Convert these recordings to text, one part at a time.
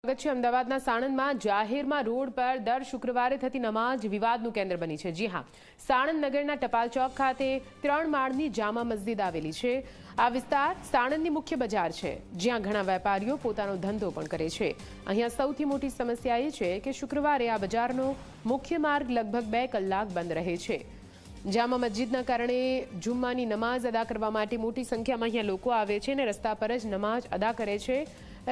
અમદાવાદના સાણંદમાં જાહેરમાં રોડ પર દર શુક્રવારે થતી નમાઝ વિવાદનું કેન્દ્ર બની છે। જી હા, સાણંદ નગરના ટપાલ ચોક ખાતે 3 માળની જામા મસ્જિદ આવેલી છે। આ વિસ્તાર સાણંદની મુખ્ય બજાર છે, જ્યાં ઘણા વેપારીઓ પોતાનો ધંધો પણ કરે છે। અહીંયા સૌથી મોટી સમસ્યા એ છે કે શુક્રવારે આ બજારનો મુખ્ય માર્ગ લગભગ 2 કલાક બંધ રહે છે। જામા મસ્જિદના કારણે જુમ્માની નમાઝ અદા કરવા માટે મોટી સંખ્યામાં અહીંયા લોકો આવે છે અને રસ્તા પર જ નમાઝ અદા કરે છે।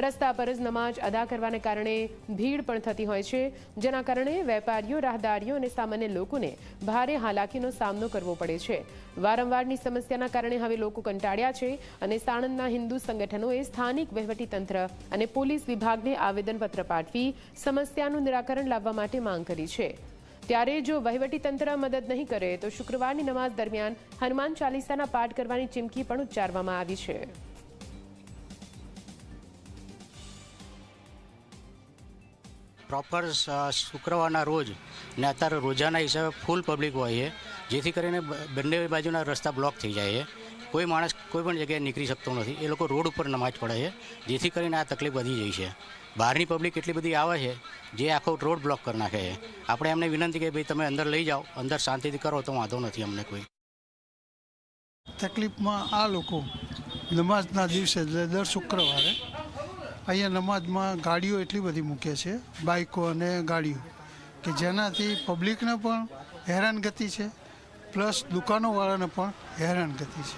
રસ્તા પર જ નમાઝ અદા કરવાને કારણે ભીડ પણ થતી હોય છે, જેના કારણે વેપારીઓ, રાહદારીઓ અને સામાન્ય લોકોને ભારે હાલાકીનો સામનો કરવો પડે છે। વારંવારની સમસ્યાના કારણે હવે લોકો કંટાળ્યા છે અને સાણંદના હિન્દુ સંગઠનોએ સ્થાનિક વહીવટીતંત્ર અને પોલીસ વિભાગને આવેદનપત્ર પાઠવી સમસ્યાનું નિરાકરણ લાવવા માટે માંગ કરી છે। ત્યારે જો વહીવટીતંત્ર મદદ નહીં કરે તો શુક્રવારની નમાઝ દરમિયાન હનુમાન ચાલીસાના પાઠ કરવાની ચીમકી પણ ઉચ્ચારવામાં આવી છે। પ્રોપર શુક્રવારના રોજ ને અત્યારે રોજાના હિસાબે ફૂલ પબ્લિક હોય છે, જેથી કરીને બંને બાજુના રસ્તા બ્લોક થઈ જાય છે। કોઈ માણસ કોઈ પણ જગ્યાએ નીકળી શકતો નથી। એ લોકો રોડ ઉપર નમાજ પડે છે, જેથી કરીને આ તકલીફ વધી જાય છે। બહારની પબ્લિક એટલી બધી આવે છે જે આખો રોડ બ્લોક કરી નાખે છે। આપણે એમને વિનંતી કે ભાઈ તમે અંદર લઈ જાઓ, અંદર શાંતિથી કરો તો વાંધો નથી અમને કોઈ તકલીફમાં। આ લોકો નમાઝના દિવસે દર શુક્રવારે અહીંયા નમાઝમાં ગાડીઓ એટલી બધી મૂકે છે, બાઇકો અને ગાડીઓ, કે જેનાથી પબ્લિકને પણ હેરાનગતિ છે, પ્લસ દુકાનોવાળાને પણ હેરાનગતિ છે।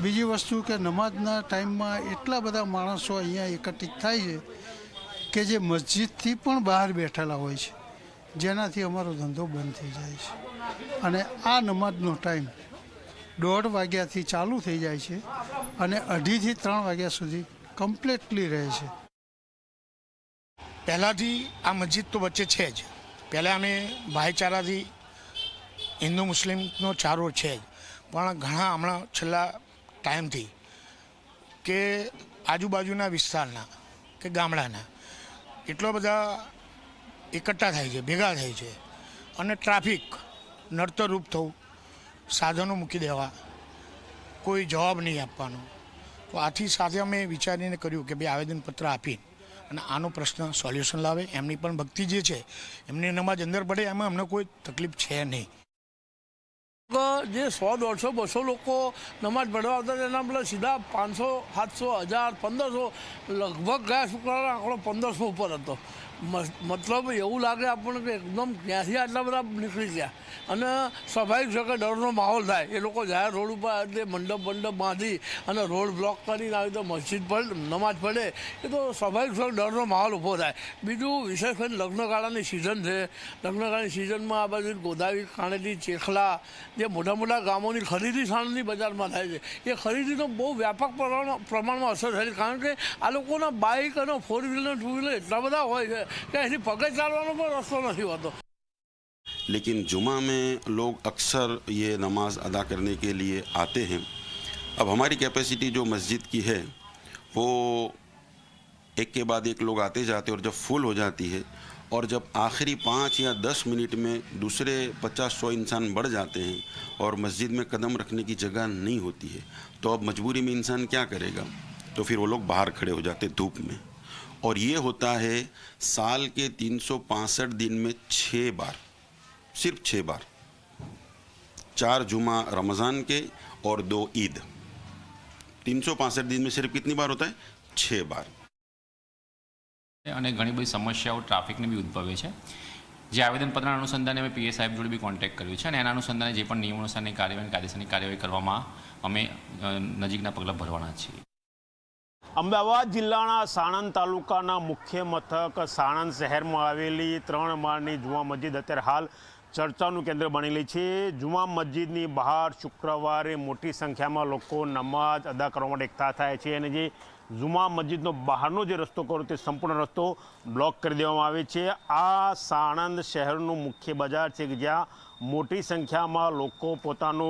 બીજી વસ્તુ કે નમાઝના ટાઈમમાં એટલા બધા માણસો અહીંયા એકત્રિત થાય છે કે જે મસ્જિદથી પણ બહાર બેઠેલા હોય છે, જેનાથી અમારો ધંધો બંધ થઈ જાય છે। અને આ નમાઝનો ટાઈમ 1:30 વાગ્યાથી ચાલુ થઈ જાય છે અને 2:30 થી 3 વાગ્યા સુધી કમ્પ્લીટલી રહે છે। પહેલાંથી આ મસ્જિદ તો વચ્ચે છે જ, પહેલાં અમે ભાઈચારાથી હિન્દુ મુસ્લિમનો ચારો છે જ, પણ ઘણા હમણાં છેલ્લા ટાઈમથી કે આજુબાજુના વિસ્તારના કે ગામડાના એટલા બધા એકઠા થાય છે, ભેગા થાય છે અને ટ્રાફિક નડતરરૂપ થવું, સાધનો મૂકી દેવા, કોઈ જવાબ નહીં આપવાનો। તો આથી સાથે અમે વિચારીને કર્યું કે ભાઈ આવેદનપત્ર આપી અને આનો પ્રશ્ન સોલ્યુશન લાવે। એમની પણ ભક્તિ જે છે એમની નમાજ અંદર પડે, એમાં અમને કોઈ તકલીફ છે નહીં। જે 100, 150, 200 લોકો નમાજ પડવા આવતા એના પેલા સીધા 500, 700, 1000, 1500 લગભગ ગયા શુક્રવારે આંકડો 1500 ઉપર હતો। મતલબ એવું લાગે આપણને કે એકદમ ક્યાંથી આટલા બધા નીકળી ગયા। અને સ્વાભાવિક છે કે ડરનો માહોલ થાય। એ લોકો જાહેર રોડ ઉપર એટલે મંડપ બાંધી અને રોડ બ્લોક કરીને આવી તો મસ્જિદ પર નમાજ પડે, એ તો સ્વાભાવિક છે ડરનો માહોલ ઊભો થાય। બીજું વિશેષ કરીને લગ્નગાળાની સિઝન છે। લગ્નગાળાની સિઝનમાં આ બાજુ ગોદાવી, કાણેલી, ચેખલા જે મોટા મોટા ગામોની ખરીદી સાણંદની બજારમાં થાય છે, એ ખરીદીનો બહુ વ્યાપક પ્રમાણમાં અસર થાય છે। કારણ કે આ લોકોના બાઇક અને 4 વ્હીલર, 2 વ્હીલર એટલા બધા હોય છે कि ऐसी पगे चालवानो पर रास्ता नहीं होता। लेकिन जुमा में लोग अक्सर ये नमाज अदा करने के लिए आते हैं। अब हमारी कैपेसिटी जो मस्जिद की है वो एक के बाद एक लोग आते जाते, और जब फुल हो जाती है और जब आखिरी 5 या 10 मिनट में दूसरे 50-100 इंसान बढ़ जाते हैं और मस्जिद में कदम रखने की जगह नहीं होती है, तो अब मजबूरी में इंसान क्या करेगा? तो फिर वो लोग बाहर खड़े हो जाते धूप में। और ये होता है साल के 365 दिन में 6 बार, सिर्फ 6 बार, 4 जुमा रमज़ान के और 2 ईद। 365 दिन में सिर्फ कितनी बार होता है? 6 बार। અને ઘણી બધી સમસ્યાઓ ટ્રાફિકને બી ઉદ્ભવે છે। જે આવેદનપત્રના અનુસંધાને અમે પીએ સાહેબ જોડે બી કોન્ટેક્ટ કર્યું છે અને એના અનુસંધાને જે પણ નિયમોનુસારની કાર્યવાહી, કાયદેસરની કાર્યવાહી કરવામાં અમે નજીકના પગલાં ભરવાના છીએ। અમદાવાદ જિલ્લાના સાણંદ તાલુકાના મુખ્ય મથક સાણંદ શહેરમાં આવેલી 3 માળની જુમા મસ્જિદ અત્યારે હાલ ચર્ચાનું કેન્દ્ર બનેલી છે। જુમા મસ્જિદની બહાર શુક્રવારે મોટી સંખ્યામાં લોકો નમાજ અદા કરવા માટે એકઠા થાય છે અને જે જુમા મસ્જિદનો બહારનો જે રસ્તો કરો તે સંપૂર્ણ રસ્તો બ્લોક કરી દેવામાં આવે છે। આ સાણંદ શહેરનું મુખ્ય બજાર છે કે જ્યાં મોટી સંખ્યામાં લોકો પોતાનો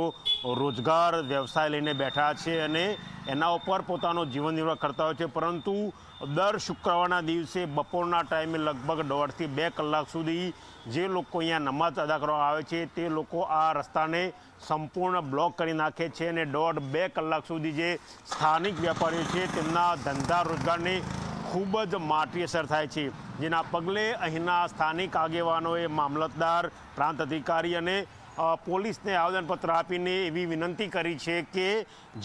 રોજગાર, વ્યવસાય લઈને બેઠા છે અને એના ઉપર પોતાનો જીવન નિર્વાહ કરતા હોય છે। પરંતુ દર શુક્રવારના દિવસે બપોરના ટાઈમે લગભગ 1.5 થી 2 કલાક સુધી જે લોકો અહીંયા નમાજ અદા કરવા આવે છે તે લોકો આ રસ્તાને સંપૂર્ણ બ્લોક કરી નાખે છે અને 1.5-2 કલાક સુધી જે સ્થાનિક વેપારીઓ છે તેમના ધંધા રોજગારને ખૂબ જ માઠી અસર થાય છે, જેના પગલે અહીંના સ્થાનિક આગેવાનોએ મામલતદાર, પ્રાંત અધિકારી અને પોલીસને આવેદનપત્ર આપીને એવી વિનંતી કરી છે કે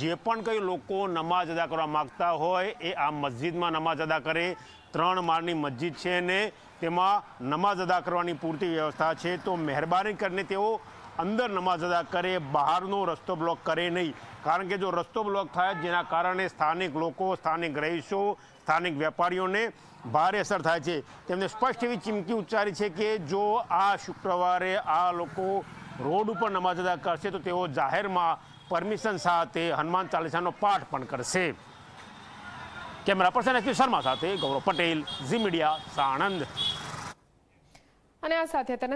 જે પણ કંઈ લોકો નમાઝ અદા કરવા માગતા હોય એ આ મસ્જિદમાં નમાઝ અદા કરે. 3 માળની મસ્જિદ છે ને તેમાં નમાઝ અદા કરવાની પૂરતી વ્યવસ્થા છે, તો મહેરબાની કરીને તેઓ અંદર નમાઝ અદા કરે, બહારનો રસ્તો બ્લોક કરે નહીં. કારણ કે જો રસ્તો બ્લોક થાય જેના કારણે સ્થાનિક લોકો, સ્થાનિક રહીશો, સ્થાનિક વેપારીઓને ભારે અસર થાય છે. તેમને સ્પષ્ટ એવી ચીમકી ઉચ્ચારી છે કે જો આ શુક્રવારે આ લોકો રોડ ઉપર નમાઝ અદા કરશે તો તેઓ જાહેરમાં પરમિશન સાથે હનુમાન ચાલીસાનો પાઠ પણ કરશે. કેમેરા પર્સન એસપી શર્મા સાથે ગૌરવ પટેલ, ઝી મીડિયા, સાણંદ. અને આ સાથે તેના